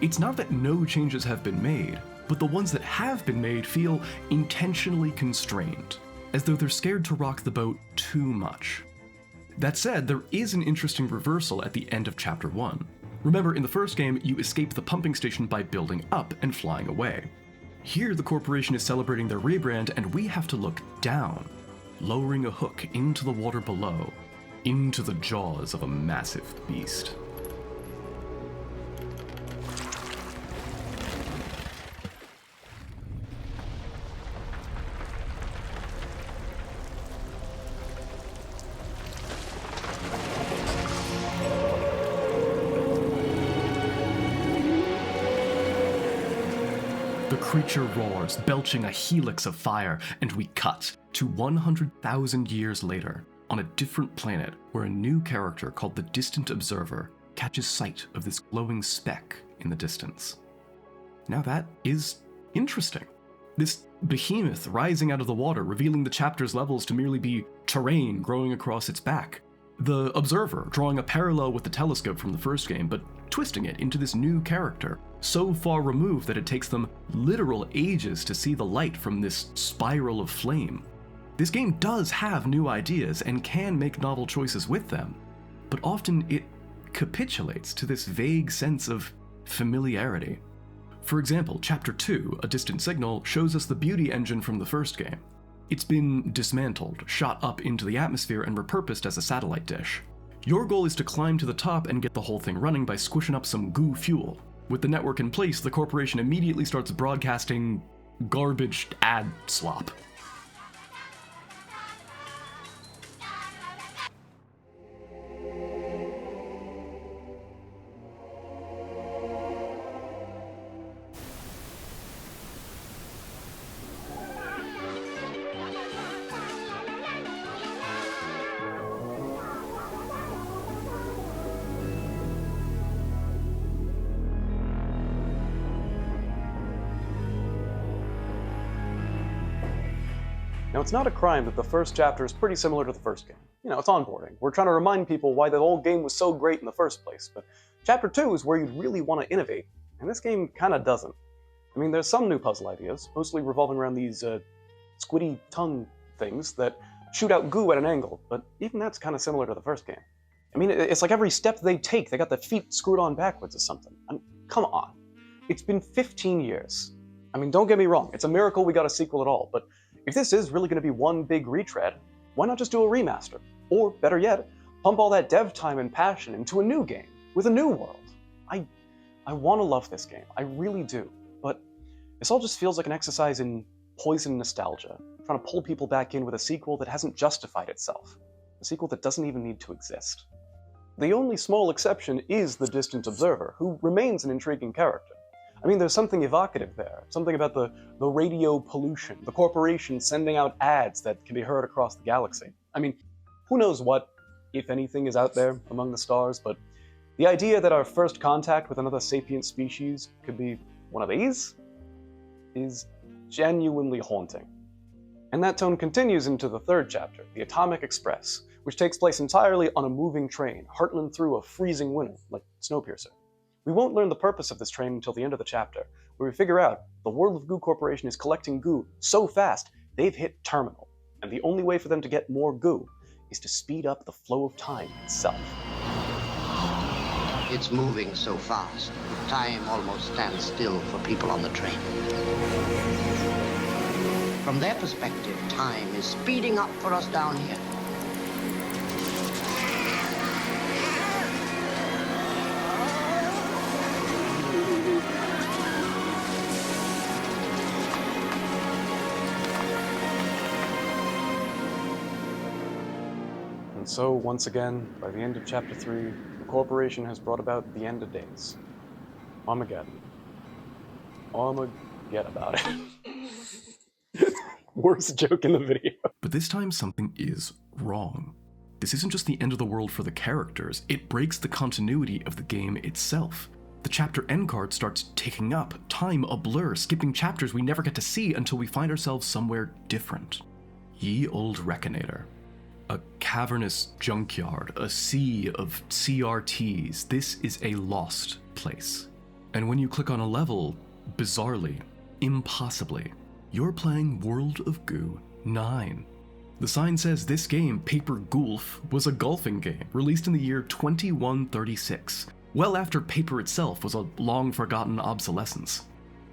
It's not that no changes have been made, but the ones that have been made feel intentionally constrained, as though they're scared to rock the boat too much. That said, there is an interesting reversal at the end of Chapter 1. Remember, in the first game, you escape the pumping station by building up and flying away. Here, the corporation is celebrating their rebrand, and we have to look down, lowering a hook into the water below, into the jaws of a massive beast. The creature roars, belching a helix of fire, and we cut to 100,000 years later, on a different planet where a new character called the Distant Observer catches sight of this glowing speck in the distance. Now that is interesting. This behemoth rising out of the water, revealing the chapter's levels to merely be terrain growing across its back. The observer drawing a parallel with the telescope from the first game, but twisting it into this new character, so far removed that it takes them literal ages to see the light from this spiral of flame. This game does have new ideas and can make novel choices with them, but often it capitulates to this vague sense of familiarity. For example, Chapter 2, A Distant Signal, shows us the beauty engine from the first game. It's been dismantled, shot up into the atmosphere, and repurposed as a satellite dish. Your goal is to climb to the top and get the whole thing running by squishing up some goo fuel. With the network in place, the corporation immediately starts broadcasting garbage ad slop. Now, it's not a crime that the first chapter is pretty similar to the first game. You know, it's onboarding. We're trying to remind people why the old game was so great in the first place, but Chapter 2 is where you'd really want to innovate, and this game kind of doesn't. I mean, there's some new puzzle ideas, mostly revolving around these squiddy tongue things that shoot out goo at an angle, but even that's kind of similar to the first game. I mean, it's like every step they take, they got the feet screwed on backwards or something. I mean, come on. It's been 15 years. I mean, don't get me wrong, it's a miracle we got a sequel at all, but if this is really going to be one big retread, why not just do a remaster? Or, better yet, pump all that dev time and passion into a new game, with a new world. I want to love this game, I really do, but this all just feels like an exercise in poison nostalgia, trying to pull people back in with a sequel that hasn't justified itself, a sequel that doesn't even need to exist. The only small exception is the distant observer, who remains an intriguing character. I mean, there's something evocative there, something about the radio pollution, the corporation sending out ads that can be heard across the galaxy. I mean, who knows what, if anything, is out there among the stars, but the idea that our first contact with another sapient species could be one of these is genuinely haunting. And that tone continues into the third chapter, The Atomic Express, which takes place entirely on a moving train, hurtling through a freezing winter, like Snowpiercer. We won't learn the purpose of this train until the end of the chapter, where we figure out the World of Goo Corporation is collecting goo so fast they've hit terminal, and the only way for them to get more goo is to speed up the flow of time itself. It's moving so fast, time almost stands still for people on the train. From their perspective, time is speeding up for us down here. And so, once again, by the end of Chapter 3, the corporation has brought about the end of days. Armageddon. Armageddon about it. Worst joke in the video. But this time something is wrong. This isn't just the end of the world for the characters, it breaks the continuity of the game itself. The chapter end card starts ticking up, time a blur, skipping chapters we never get to see until we find ourselves somewhere different. Ye Old Reconator. A cavernous junkyard, a sea of CRTs. This is a lost place. And when you click on a level, bizarrely, impossibly, you're playing World of Goo 9. The sign says this game, Paper Gulf, was a golfing game released in the year 2136, well after Paper itself was a long-forgotten obsolescence.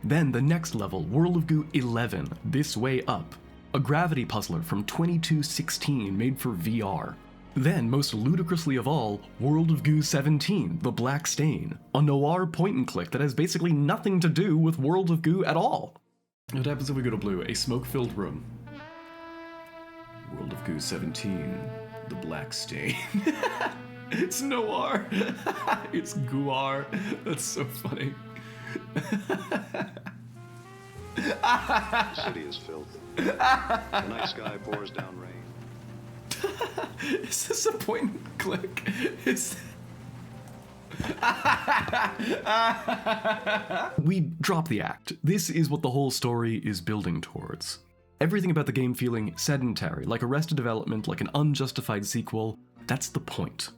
Then the next level, World of Goo 11, This Way Up, a gravity puzzler from 2216 made for VR. Then, most ludicrously of all, World of Goo 17, The Black Stain, a noir point-and-click that has basically nothing to do with World of Goo at all. What happens if we go to blue? A smoke-filled room. World of Goo 17, The Black Stain. It's noir. It's gooar. That's so funny. The city is filthy. The night sky pours down rain. Is this a point and click? We drop the act. This is what the whole story is building towards. Everything about the game feeling sedentary, like Arrested Development, like an unjustified sequel, that's the point.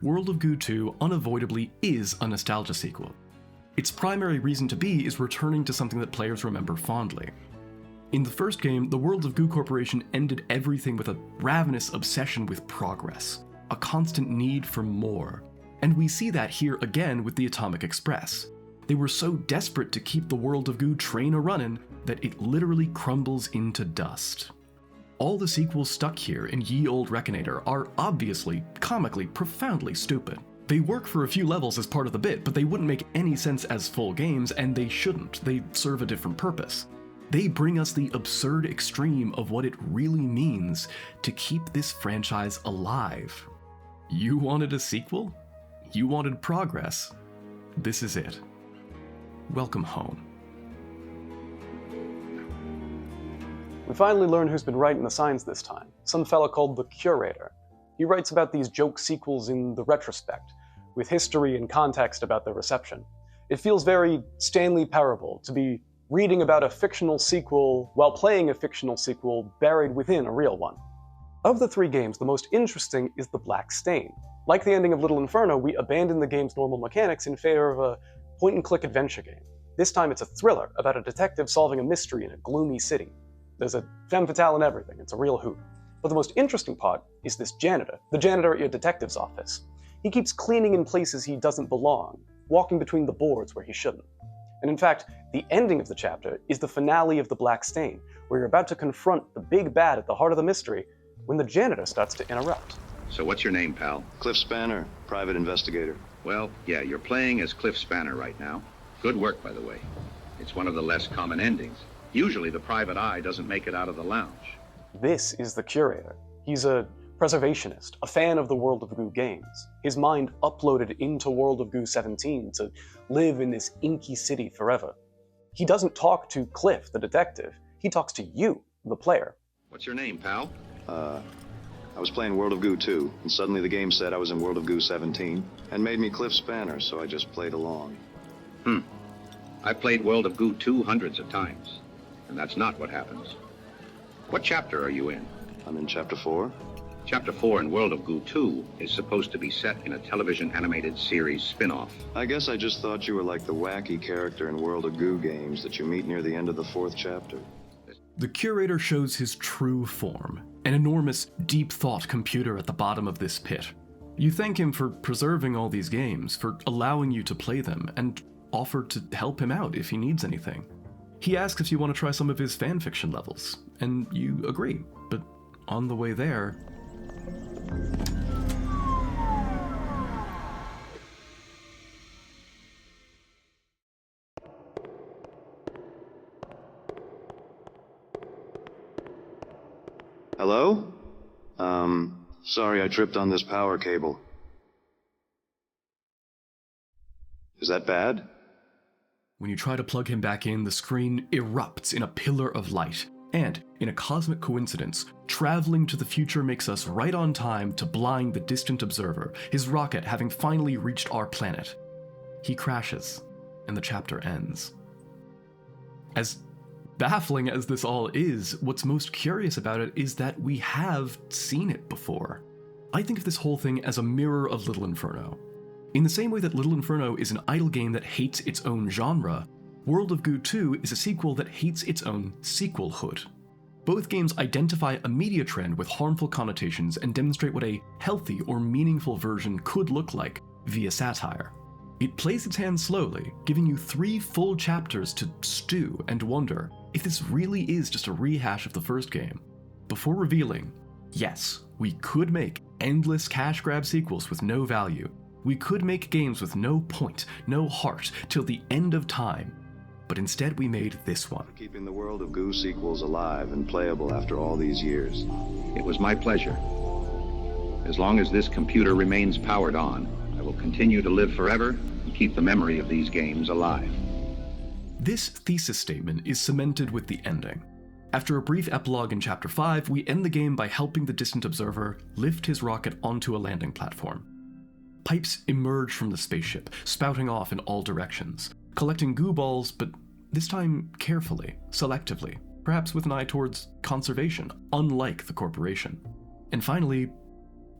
World of Goo 2 unavoidably is a nostalgia sequel. Its primary reason to be is returning to something that players remember fondly. In the first game, the World of Goo Corporation ended everything with a ravenous obsession with progress, a constant need for more. And we see that here again with the Atomic Express. They were so desperate to keep the World of Goo train a-runnin' that it literally crumbles into dust. All the sequels stuck here in Ye Olde Reckonator are obviously, comically, profoundly stupid. They work for a few levels as part of the bit, but they wouldn't make any sense as full games, and they shouldn't. They serve a different purpose. They bring us the absurd extreme of what it really means to keep this franchise alive. You wanted a sequel? You wanted progress? This is it. Welcome home. We finally learn who's been writing the signs this time. Some fella called the Curator. He writes about these joke sequels in the retrospect, with history and context about their reception. It feels very Stanley Parable to be reading about a fictional sequel while playing a fictional sequel buried within a real one. Of the three games, the most interesting is The Black Stain. Like the ending of Little Inferno, we abandon the game's normal mechanics in favor of a point-and-click adventure game. This time it's a thriller about a detective solving a mystery in a gloomy city. There's a femme fatale and everything, it's a real hoot. But the most interesting part is this janitor, the janitor at your detective's office. He keeps cleaning in places he doesn't belong, walking between the boards where he shouldn't. And in fact, the ending of the chapter is the finale of The Black Stain, where you're about to confront the big bad at the heart of the mystery when the janitor starts to interrupt. So what's your name, pal? Cliff Spanner, private investigator. Well, yeah, you're playing as Cliff Spanner right now. Good work, by the way. It's one of the less common endings. Usually the private eye doesn't make it out of the lounge. This is the Curator. He's a preservationist, a fan of the World of Goo games. His mind uploaded into World of Goo 17 to live in this inky city forever. He doesn't talk to Cliff, the detective. He talks to you, the player. What's your name, pal? I was playing World of Goo 2, and suddenly the game said I was in World of Goo 17, and made me Cliff Spanner, so I just played along. I played World of Goo 2 hundreds of times, and that's not what happens. What chapter are you in? I'm in Chapter 4. Chapter 4 in World of Goo 2 is supposed to be set in a television animated series spin-off. I guess I just thought you were like the wacky character in World of Goo games that you meet near the end of the 4th chapter. The Curator shows his true form, an enormous, deep-thought computer at the bottom of this pit. You thank him for preserving all these games, for allowing you to play them, and offer to help him out if he needs anything. He asks if you want to try some of his fanfiction levels, and you agree, but on the way there... Hello? Sorry I tripped on this power cable. Is that bad? When you try to plug him back in, the screen erupts in a pillar of light. And, in a cosmic coincidence, traveling to the future makes us right on time to blind the distant observer, his rocket having finally reached our planet. He crashes, and the chapter ends. As baffling as this all is, what's most curious about it is that we have seen it before. I think of this whole thing as a mirror of Little Inferno. In the same way that Little Inferno is an idle game that hates its own genre, World of Goo 2 is a sequel that hates its own sequelhood. Both games identify a media trend with harmful connotations and demonstrate what a healthy or meaningful version could look like via satire. It plays its hand slowly, giving you 3 full chapters to stew and wonder if this really is just a rehash of the first game, before revealing, yes, we could make endless cash grab sequels with no value. We could make games with no point, no heart, till the end of time. But instead we made this one. Keeping the World of Goo sequels alive and playable after all these years. It was my pleasure. As long as this computer remains powered on, I will continue to live forever and keep the memory of these games alive. This thesis statement is cemented with the ending. After a brief epilogue in Chapter 5, we end the game by helping the distant observer lift his rocket onto a landing platform. Pipes emerge from the spaceship, spouting off in all directions, collecting goo balls, but this time carefully, selectively, perhaps with an eye towards conservation, unlike the corporation. And finally,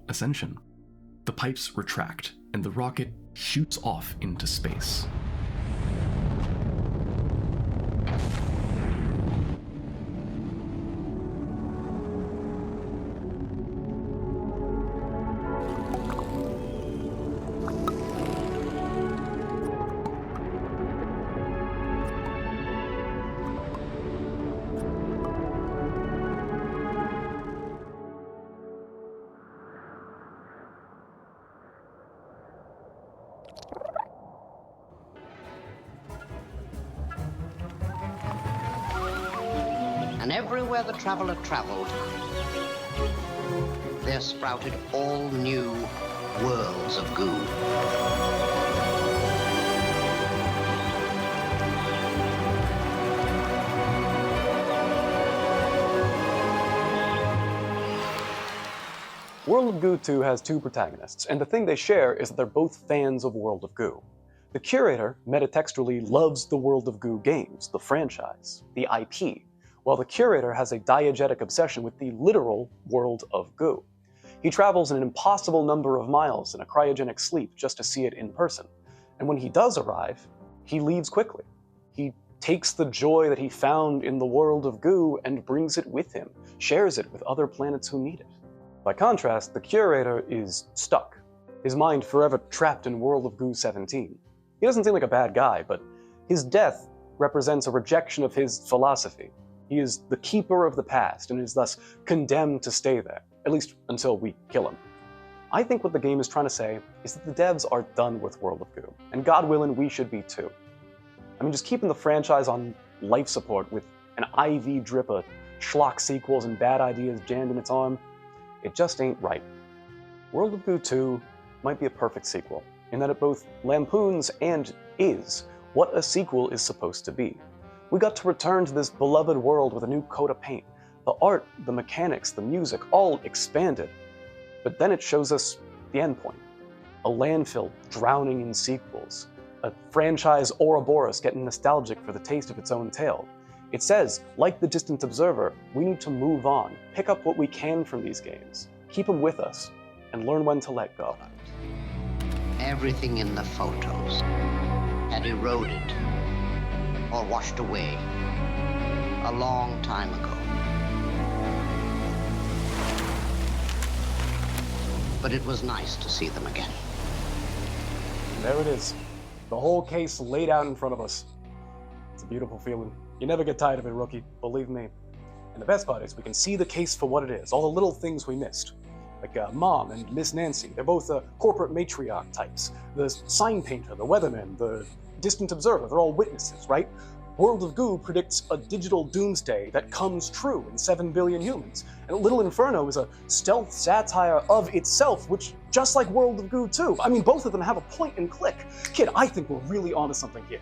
ascension. The pipes retract, and the rocket shoots off into space. And everywhere the traveler traveled, there sprouted all new worlds of goo. World of Goo 2 has two protagonists, and the thing they share is that they're both fans of World of Goo. The curator, metatextually, loves the World of Goo games, the franchise, the IP, while the curator has a diegetic obsession with the literal World of Goo. He travels an impossible number of miles in a cryogenic sleep just to see it in person, and when he does arrive, he leaves quickly. He takes the joy that he found in the World of Goo and brings it with him, shares it with other planets who need it. By contrast, the curator is stuck, his mind forever trapped in World of Goo 17. He doesn't seem like a bad guy, but his death represents a rejection of his philosophy. He is the keeper of the past and is thus condemned to stay there, at least until we kill him. I think what the game is trying to say is that the devs are done with World of Goo, and God willing, we should be too. I mean, just keeping the franchise on life support with an IV drip of schlock sequels and bad ideas jammed in its arm, it just ain't right. World of Goo 2 might be a perfect sequel, in that it both lampoons and is what a sequel is supposed to be. We got to return to this beloved world with a new coat of paint. The art, the mechanics, the music, all expanded. But then it shows us the endpoint. A landfill drowning in sequels. A franchise Ouroboros getting nostalgic for the taste of its own tale. It says, like the distant observer, we need to move on, pick up what we can from these games, keep them with us, and learn when to let go. Everything in the photos had eroded or washed away a long time ago. But it was nice to see them again. And there it is. The whole case laid out in front of us. It's a beautiful feeling. You never get tired of it, rookie, believe me. And the best part is we can see the case for what it is, all the little things we missed. Like Mom and Miss Nancy, they're both corporate matriarch types. The sign painter, the weatherman, the distant observer, they're all witnesses, right? World of Goo predicts a digital doomsday that comes true in 7 billion humans. And Little Inferno is a stealth satire of itself, which, just like World of Goo 2, I mean, both of them have a point and click. Kid, I think we're really onto something here.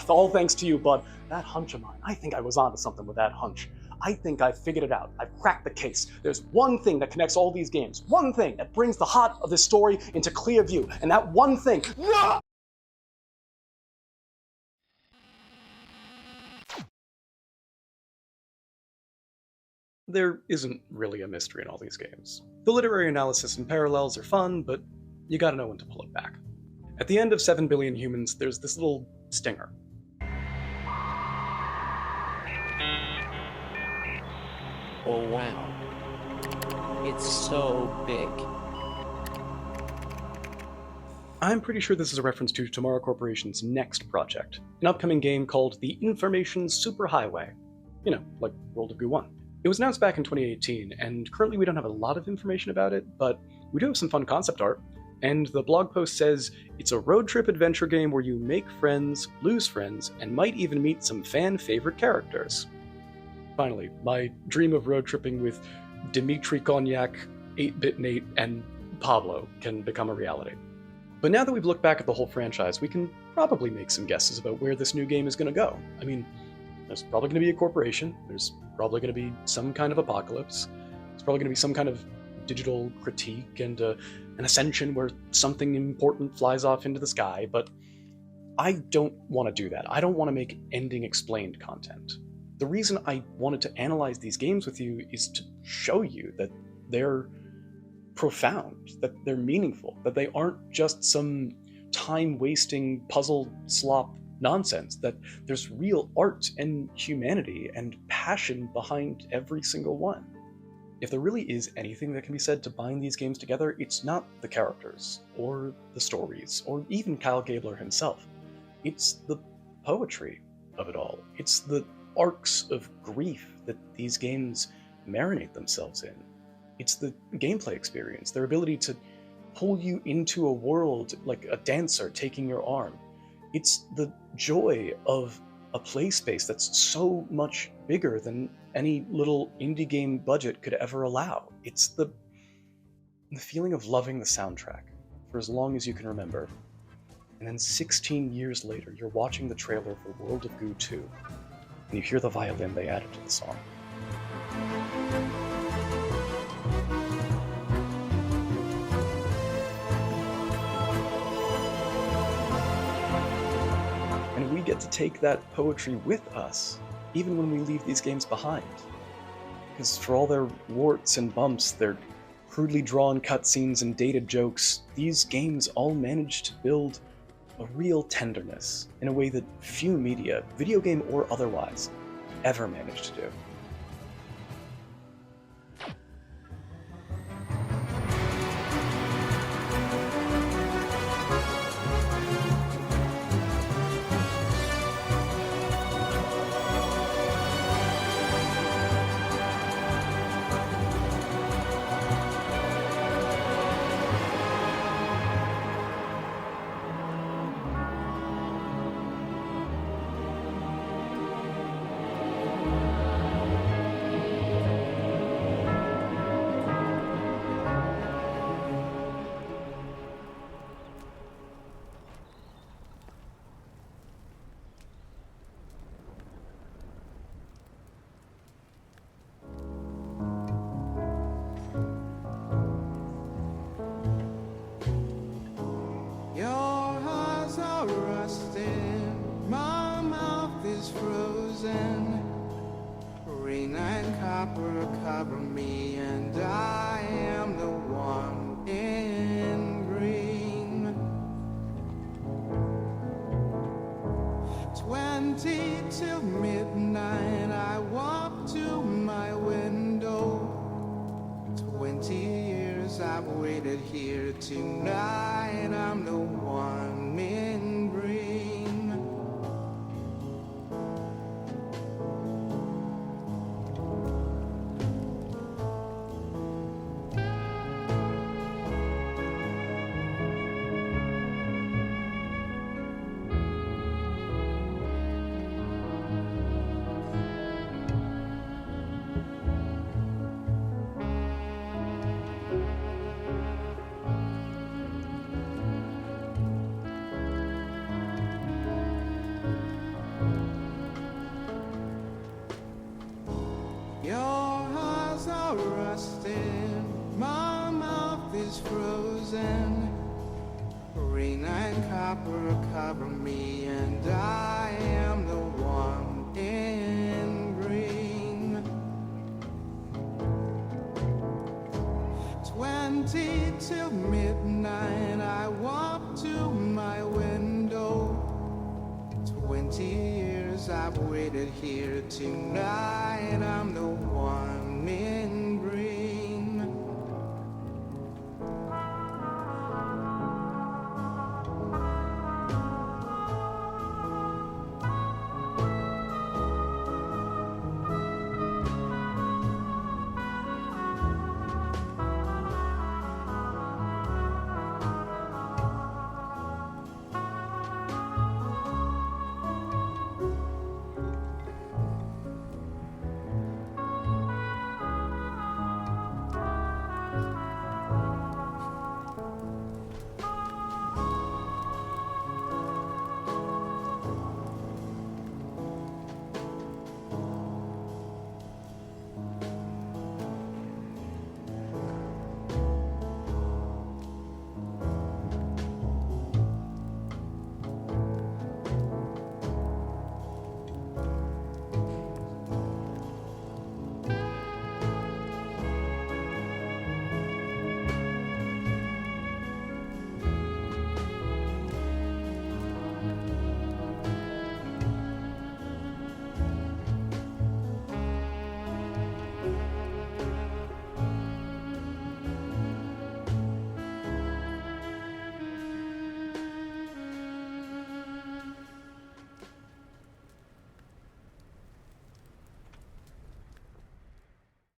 All thanks to you, bud. That hunch of mine, I think I was onto something with that hunch. I think I've figured it out. I've cracked the case. There's one thing that connects all these games. One thing that brings the heart of this story into clear view. And that one thing... There isn't really a mystery in all these games. The literary analysis and parallels are fun, but you gotta know when to pull it back. At the end of 7 billion humans, there's this little stinger. Oh wow. It's so big. I'm pretty sure this is a reference to Tomorrow Corporation's next project, an upcoming game called the Information Superhighway. You know, like World of Goo 1. It was announced back in 2018, and currently we don't have a lot of information about it, but we do have some fun concept art. And the blog post says, it's a road trip adventure game where you make friends, lose friends, and might even meet some fan-favorite characters. Finally, my dream of road tripping with Dimitri Cognac, 8-Bit Nate, and Pablo can become a reality. But now that we've looked back at the whole franchise, we can probably make some guesses about where this new game is going to go. I mean, there's probably going to be a corporation, there's probably going to be some kind of apocalypse, there's probably going to be some kind of digital critique, and an ascension where something important flies off into the sky, but I don't want to do that. I don't want to make ending explained content. The reason I wanted to analyze these games with you is to show you that they're profound, that they're meaningful, that they aren't just some time-wasting puzzle slop nonsense, that there's real art and humanity and passion behind every single one. If there really is anything that can be said to bind these games together, it's not the characters, or the stories, or even Kyle Gabler himself. It's the poetry of it all. It's the arcs of grief that these games marinate themselves in. It's the gameplay experience, their ability to pull you into a world like a dancer taking your arm. It's the joy of a play space that's so much bigger than any little indie game budget could ever allow. It's the feeling of loving the soundtrack for as long as you can remember. And then 16 years later, you're watching the trailer for World of Goo 2, and you hear the violin they added to the song. And we get to take that poetry with us, even when we leave these games behind. Because for all their warts and bumps, their crudely drawn cutscenes and dated jokes, these games all manage to build a real tenderness in a way that few media, video game or otherwise, ever manage to do. Cover me, and I am the one in green. 20 till midnight, I walk to my window. 20 years I've waited here tonight. I'm the one in green. My mouth is frozen. Rain and copper cover me, and I am the one in green. 20 till midnight, I walk to my window. 20 years I've waited here tonight. I'm the one in